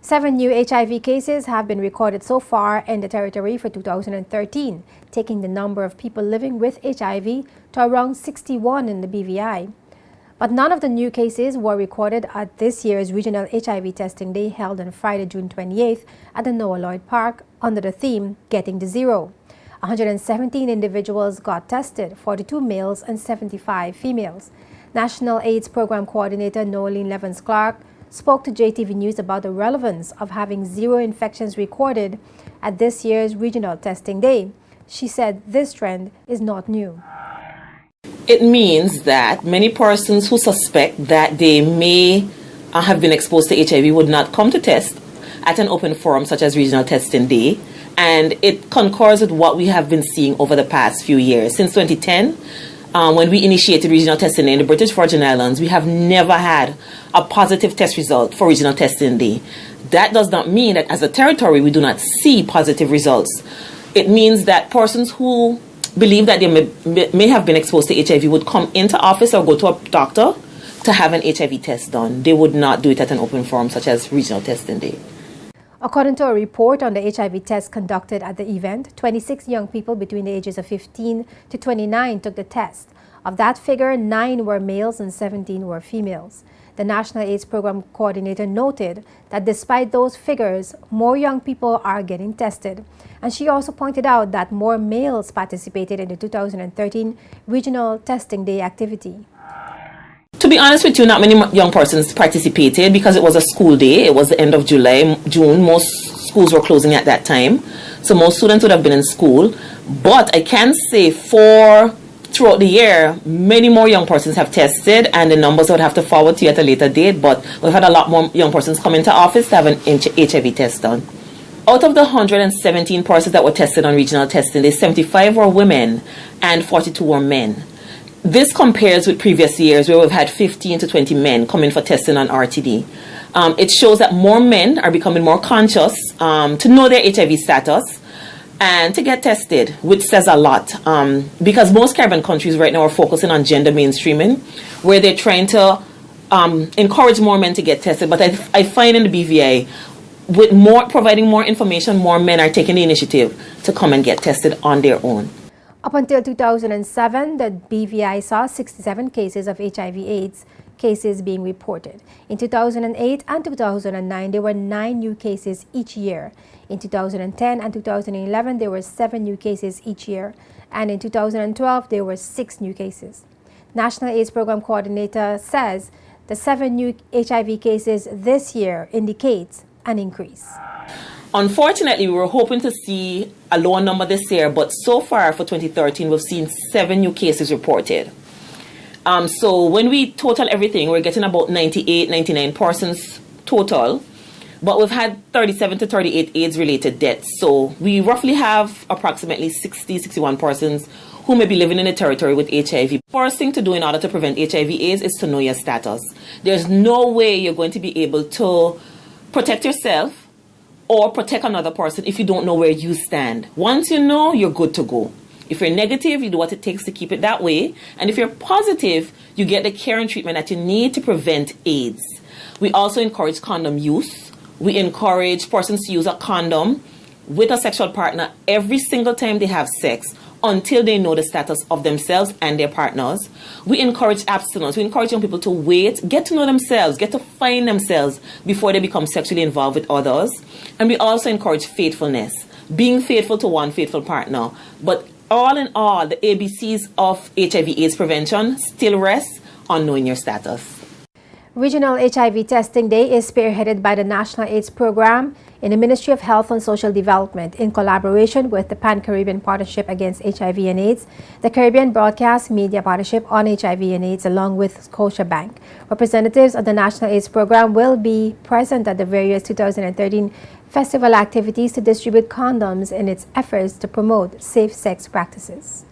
7 new HIV cases have been recorded so far in the territory for 2013, taking the number of people living with HIV to around 61 in the BVI. But none of the new cases were recorded at this year's Regional HIV Testing Day held on Friday, June 28th at the Noah Lloyd Park under the theme Getting to Zero. 117 individuals got tested, 42 males and 75 females. National AIDS Program Coordinator Noeline Levens-Clark spoke to JTV News about the relevance of having 0 infections recorded at this year's Regional Testing Day. She said this trend is not new. It means that many persons who suspect that they may have been exposed to HIV would not come to test at an open forum such as Regional Testing Day, and it concurs with what we have been seeing over the past few years. Since 2010, when we initiated Regional Testing Day in the British Virgin Islands, we have never had a positive test result for Regional Testing Day. That does not mean that as a territory we do not see positive results. It means that persons who believe that they may have been exposed to HIV would come into office or go to a doctor to have an HIV test done. They would not do it at an open forum such as Regional Testing Day. According to a report on the HIV test conducted at the event, 26 young people between the ages of 15 to 29 took the test. Of that figure, 9 were males and 17 were females. The National AIDS Program Coordinator noted that despite those figures, more young people are getting tested. And she also pointed out that more males participated in the 2013 Regional Testing Day activity. To be honest with you, not many young persons participated because it was a school day. It was the end of June. Most schools were closing at that time. So most students would have been in school. But I can say throughout the year, many more young persons have tested, and the numbers I would have to forward to you at a later date. But we've had a lot more young persons come into office to have an HIV test done. Out of the 117 persons that were tested on Regional Testing Day, 75 were women and 42 were men. This compares with previous years where we've had 15 to 20 men come in for testing on RTD. It shows that more men are becoming more conscious to know their HIV status and to get tested, which says a lot. Because most Caribbean countries right now are focusing on gender mainstreaming, where they're trying to encourage more men to get tested. But I find in the BVI, with providing more information, more men are taking the initiative to come and get tested on their own. Up until 2007, the BVI saw 67 cases of HIV/AIDS cases being reported. In 2008 and 2009, there were 9 new cases each year. In 2010 and 2011, there were 7 new cases each year. And in 2012, there were 6 new cases. National AIDS Program Coordinator says the 7 new HIV cases this year indicates an increase. Unfortunately, we were hoping to see a lower number this year, but so far for 2013, we've seen 7 new cases reported. So when we total everything, we're getting about 98, 99 persons total, but we've had 37 to 38 AIDS-related deaths. So we roughly have approximately 60, 61 persons who may be living in the territory with HIV. First thing to do in order to prevent HIV/AIDS is to know your status. There's no way you're going to be able to protect yourself or protect another person if you don't know where you stand. Once you know, you're good to go. If you're negative, you do what it takes to keep it that way. And if you're positive, you get the care and treatment that you need to prevent AIDS. We also encourage condom use. We encourage persons to use a condom with a sexual partner every single time they have sex until they know the status of themselves and their partners. We encourage abstinence. We encourage young people to wait, get to know themselves, get to find themselves before they become sexually involved with others. And we also encourage faithfulness, being faithful to one faithful partner. But all in all, the ABCs of HIV/AIDS prevention still rest on knowing your status. Regional HIV Testing Day is spearheaded by the National AIDS Program in the Ministry of Health and Social Development in collaboration with the Pan-Caribbean Partnership Against HIV and AIDS, the Caribbean Broadcast Media Partnership on HIV and AIDS, along with Scotiabank. Representatives of the National AIDS Program will be present at the various 2013 festival activities to distribute condoms in its efforts to promote safe sex practices.